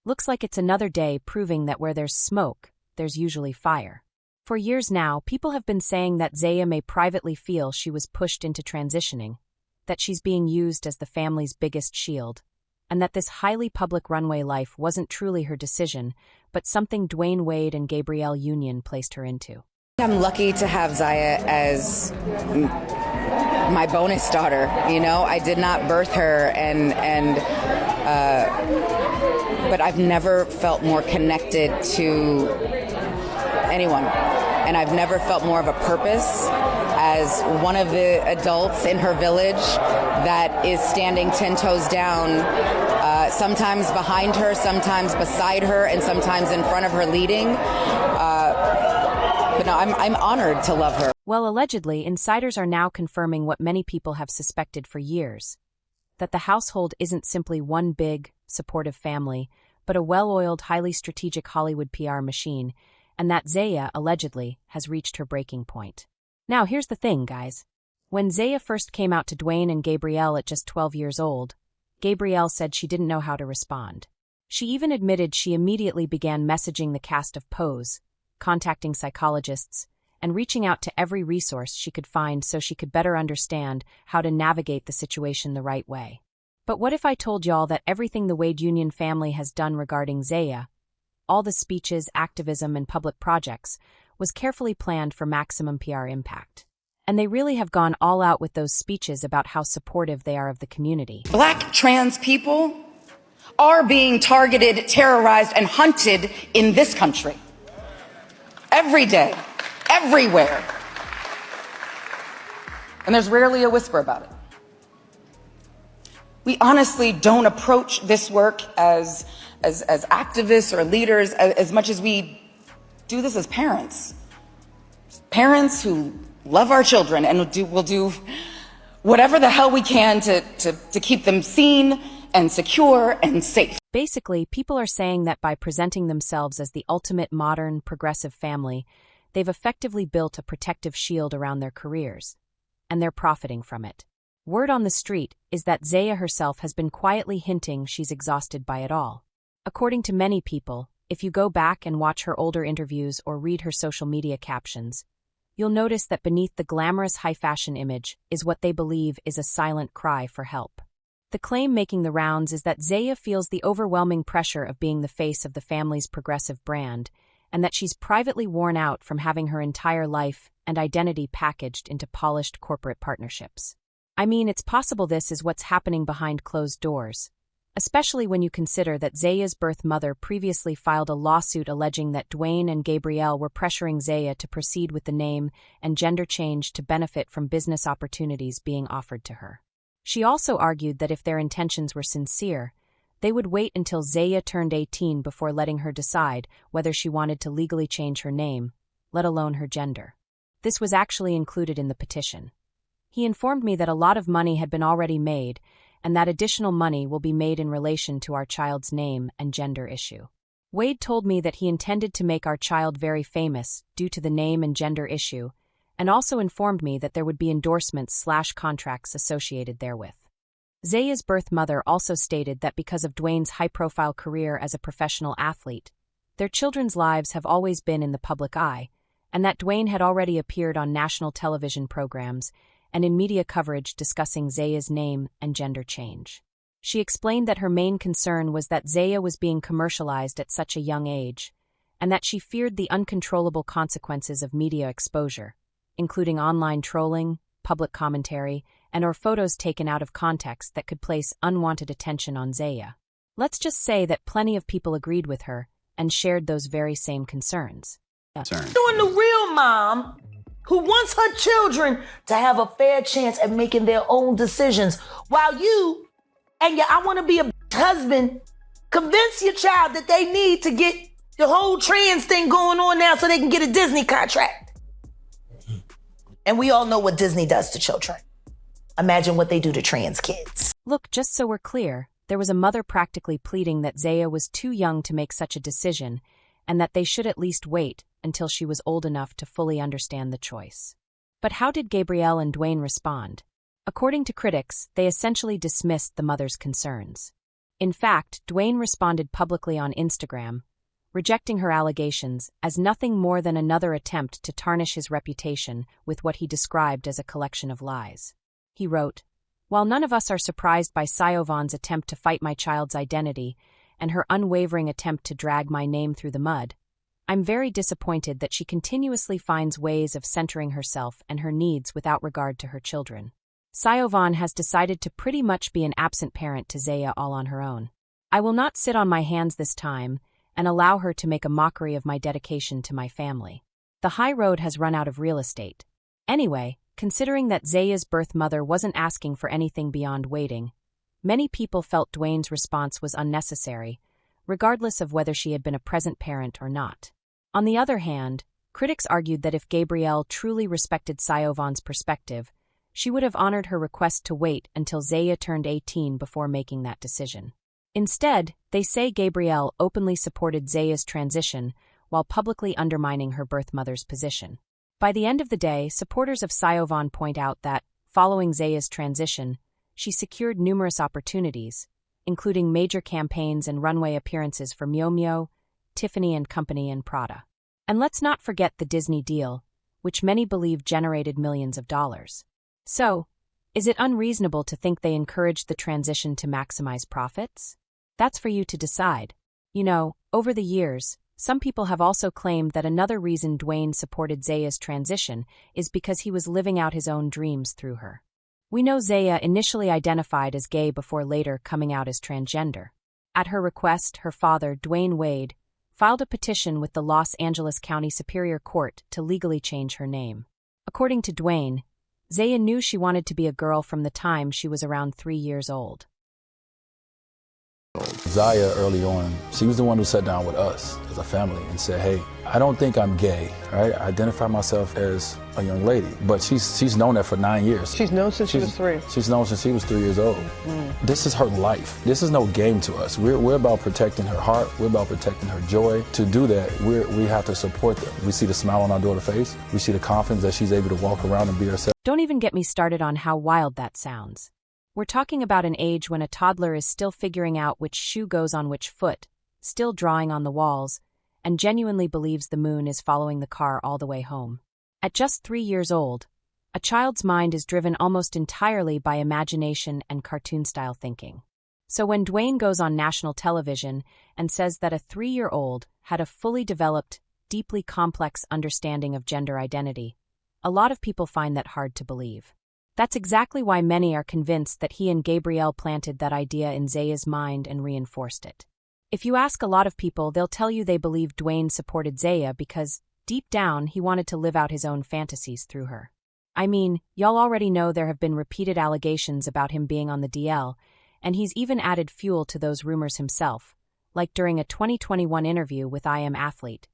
Looks like it's another day proving that where there's smoke, there's usually fire. For years now, people have been saying that Zaya may privately feel she was pushed into transitioning, that she's being used as the family's biggest shield, and that this highly public runway life wasn't truly her decision, but something Dwyane Wade and GabrielleUnion placed her into. I'm lucky to have Zaya as my bonus daughter. I did not birth her, but I've never felt more connected to anyone, and I've never felt more of a purpose as one of the adults in her village that is standing 10 toes down, sometimes behind her, sometimes beside her, and sometimes in front of her leading. But no, I'm honored to love her. Well, allegedly, insiders are now confirming what many people have suspected for years, that the household isn't simply one big, supportive family, but a well-oiled, highly strategic Hollywood PR machine, and that Zaya, allegedly, has reached her breaking point. Now, here's the thing, guys. When Zaya first came out to Dwyane and Gabrielle at just 12 years old, Gabrielle said she didn't know how to respond. She even admitted she immediately began messaging the cast of Pose, contacting psychologists, and reaching out to every resource she could find so she could better understand how to navigate the situation the right way. But what if I told y'all that everything the Wade Union family has done regarding Zaya, all the speeches, activism, and public projects, was carefully planned for maximum PR impact? And they really have gone all out with those speeches about how supportive they are of the community. Black trans people are being targeted, terrorized, and hunted in this country. Every day, everywhere. And there's rarely a whisper about it. We honestly don't approach this work as activists or leaders as much as we do this as parents. Parents who love our children and will do whatever the hell we can to keep them seen and secure and safe. Basically, people are saying that by presenting themselves as the ultimate modern, progressive family, they've effectively built a protective shield around their careers, and they're profiting from it. Word on the street is that Zaya herself has been quietly hinting she's exhausted by it all. According to many people, if you go back and watch her older interviews or read her social media captions, you'll notice that beneath the glamorous high-fashion image is what they believe is a silent cry for help. The claim making the rounds is that Zaya feels the overwhelming pressure of being the face of the family's progressive brand, and that she's privately worn out from having her entire life and identity packaged into polished corporate partnerships. I mean, it's possible this is what's happening behind closed doors, especially when you consider that Zaya's birth mother previously filed a lawsuit alleging that Dwyane and Gabrielle were pressuring Zaya to proceed with the name and gender change to benefit from business opportunities being offered to her. She also argued that if their intentions were sincere, they would wait until Zaya turned 18 before letting her decide whether she wanted to legally change her name, let alone her gender. This was actually included in the petition. He informed me that a lot of money had been already made, and that additional money will be made in relation to our child's name and gender issue. Wade told me that he intended to make our child very famous due to the name and gender issue, and also informed me that there would be endorsements/contracts associated therewith. Zaya's birth mother also stated that because of Dwyane's high-profile career as a professional athlete, their children's lives have always been in the public eye, and that Dwyane had already appeared on national television programs and in media coverage discussing Zaya's name and gender change. She explained that her main concern was that Zaya was being commercialized at such a young age, and that she feared the uncontrollable consequences of media exposure, including online trolling, public commentary, and/or photos taken out of context that could place unwanted attention on Zaya. Let's just say that plenty of people agreed with her and shared those very same concerns. Doing the real mom who wants her children to have a fair chance at making their own decisions, while you and your I want to be a husband convince your child that they need to get the whole trans thing going on now so they can get a Disney contract. And we all know what Disney does to children. Imagine what they do to trans kids. Look, just so we're clear, there was a mother practically pleading that Zaya was too young to make such a decision, and that they should at least wait until she was old enough to fully understand the choice. But how did Gabrielle and Dwyane respond? According to critics, they essentially dismissed the mother's concerns. In fact, Dwyane responded publicly on Instagram, rejecting her allegations as nothing more than another attempt to tarnish his reputation with what he described as a collection of lies. He wrote, "While none of us are surprised by Sayovan's attempt to fight my child's identity and her unwavering attempt to drag my name through the mud, I'm very disappointed that she continuously finds ways of centering herself and her needs without regard to her children. Sayovan has decided to pretty much be an absent parent to Zaya all on her own. I will not sit on my hands this time and allow her to make a mockery of my dedication to my family. The high road has run out of real estate. Anyway, considering that Zaya's birth mother wasn't asking for anything beyond waiting, many people felt Dwyane's response was unnecessary, regardless of whether she had been a present parent or not. On the other hand, critics argued that if Gabrielle truly respected Sayovan's perspective, she would have honored her request to wait until Zaya turned 18 before making that decision. Instead, they say Gabrielle openly supported Zaya's transition while publicly undermining her birth mother's position. By the end of the day, supporters of Sayovan point out that, following Zaya's transition, she secured numerous opportunities, including major campaigns and runway appearances for Miu Miu, Tiffany & Company, and Prada. And let's not forget the Disney deal, which many believe generated millions of dollars. So, is it unreasonable to think they encouraged the transition to maximize profits? That's for you to decide. You know, over the years, some people have also claimed that another reason Dwyane supported Zaya's transition is because he was living out his own dreams through her. We know Zaya initially identified as gay before later coming out as transgender. At her request, her father, Dwyane Wade, filed a petition with the Los Angeles County Superior Court to legally change her name. According to Dwyane, Zaya knew she wanted to be a girl from the time she was around 3 years old. Zaya, early on, she was the one who sat down with us as a family and said, hey, I don't think I'm gay, right? I identify myself as a young lady, but she's known that for 9 years. She's known since she was 3. She's known since she was 3 years old. This is her life. This is no game to us. We're about protecting her heart. We're about protecting her joy. To do that, we have to support them. We see the smile on our daughter's face. We see the confidence that she's able to walk around and be herself. Don't even get me started on how wild that sounds. We're talking about an age when a toddler is still figuring out which shoe goes on which foot, still drawing on the walls, and genuinely believes the moon is following the car all the way home. At just 3 years old, a child's mind is driven almost entirely by imagination and cartoon-style thinking. So when Dwyane goes on national television and says that a 3-year-old had a fully developed, deeply complex understanding of gender identity, a lot of people find that hard to believe. That's exactly why many are convinced that he and Gabrielle planted that idea in Zaya's mind and reinforced it. If you ask a lot of people, they'll tell you they believe Dwyane supported Zaya because, deep down, he wanted to live out his own fantasies through her. I mean, y'all already know there have been repeated allegations about him being on the DL, and he's even added fuel to those rumors himself, like during a 2021 interview with I Am Athlete,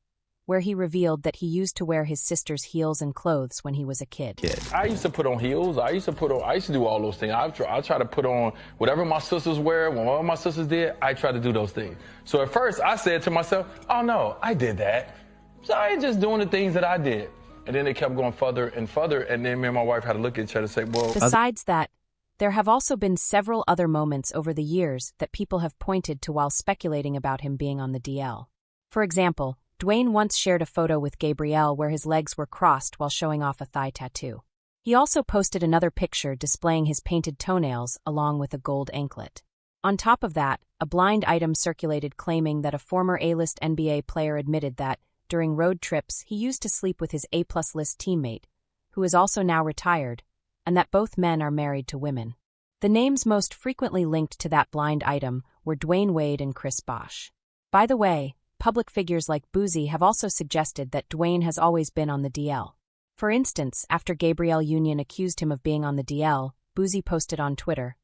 where he revealed that he used to wear his sister's heels and clothes when he was a kid. I used to put on heels. I used to do all those things. I try to put on whatever my sisters wear. When all my sisters did, I try to do those things. So at first I said to myself, oh no, I did that. So I ain't just doing the things that I did. And then it kept going further and further. And then me and my wife had to look at each other and say, well. Besides that, there have also been several other moments over the years that people have pointed to while speculating about him being on the DL. For example, Dwyane once shared a photo with Gabrielle where his legs were crossed while showing off a thigh tattoo. He also posted another picture displaying his painted toenails along with a gold anklet. On top of that, a blind item circulated claiming that a former A-list NBA player admitted that, during road trips, he used to sleep with his A-plus list teammate, who is also now retired, and that both men are married to women. The names most frequently linked to that blind item were Dwyane Wade and Chris Bosh. By the way, public figures like Boozy have also suggested that Dwyane has always been on the DL. For instance, after GabrielleUnion accused him of being on the DL, Boozy posted on Twitter,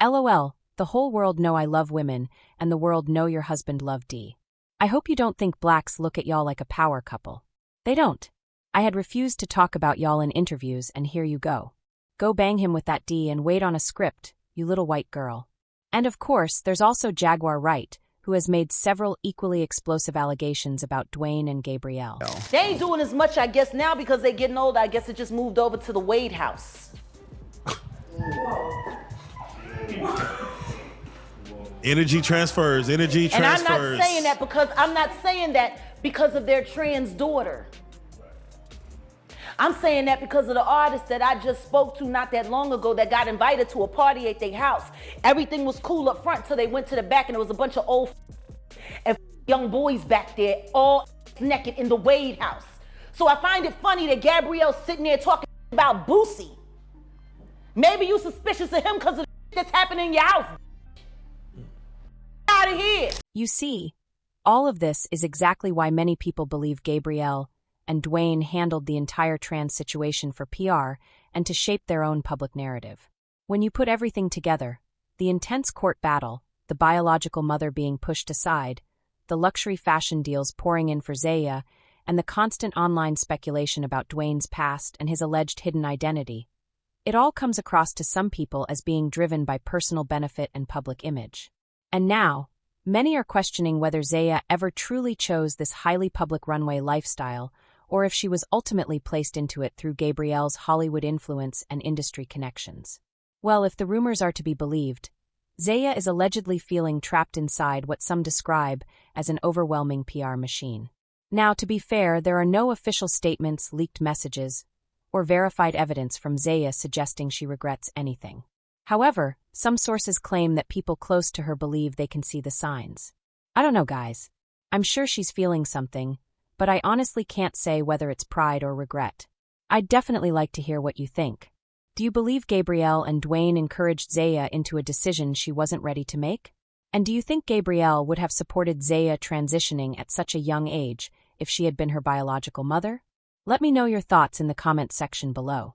LOL, the whole world know I love women, and the world know your husband love D. I hope you don't think blacks look at y'all like a power couple. They don't. I had refused to talk about y'all in interviews, and here you go. Go bang him with that D and wait on a script, you little white girl. And of course, there's also Jaguar Wright, who has made several equally explosive allegations about Dwyane and Gabrielle. They ain't doing as much, I guess, now because they're getting older. I guess it just moved over to the Wade house. Energy transfers. And I'm not saying that because of their trans daughter. I'm saying that because of the artist that I just spoke to not that long ago that got invited to a party at their house. Everything was cool up front till they went to the back and there was a bunch of old and young boys back there all naked in the Wade house. So I find it funny that Gabrielle's sitting there talking about Boosie. Maybe you suspicious of him because of the that's happening in your house. Out of here. You see, all of this is exactly why many people believe Gabrielle and Dwyane handled the entire trans situation for PR and to shape their own public narrative. When you put everything together, the intense court battle, the biological mother being pushed aside, the luxury fashion deals pouring in for Zaya, and the constant online speculation about Dwyane's past and his alleged hidden identity, it all comes across to some people as being driven by personal benefit and public image. And now, many are questioning whether Zaya ever truly chose this highly public runway lifestyle, or if she was ultimately placed into it through Gabrielle's Hollywood influence and industry connections. Well, if the rumors are to be believed, Zaya is allegedly feeling trapped inside what some describe as an overwhelming PR machine. Now, to be fair, there are no official statements, leaked messages, or verified evidence from Zaya suggesting she regrets anything. However, some sources claim that people close to her believe they can see the signs. I don't know, guys. I'm sure she's feeling something, but I honestly can't say whether it's pride or regret. I'd definitely like to hear what you think. Do you believe Gabrielle and Dwyane encouraged Zaya into a decision she wasn't ready to make? And do you think Gabrielle would have supported Zaya transitioning at such a young age if she had been her biological mother? Let me know your thoughts in the comments section below.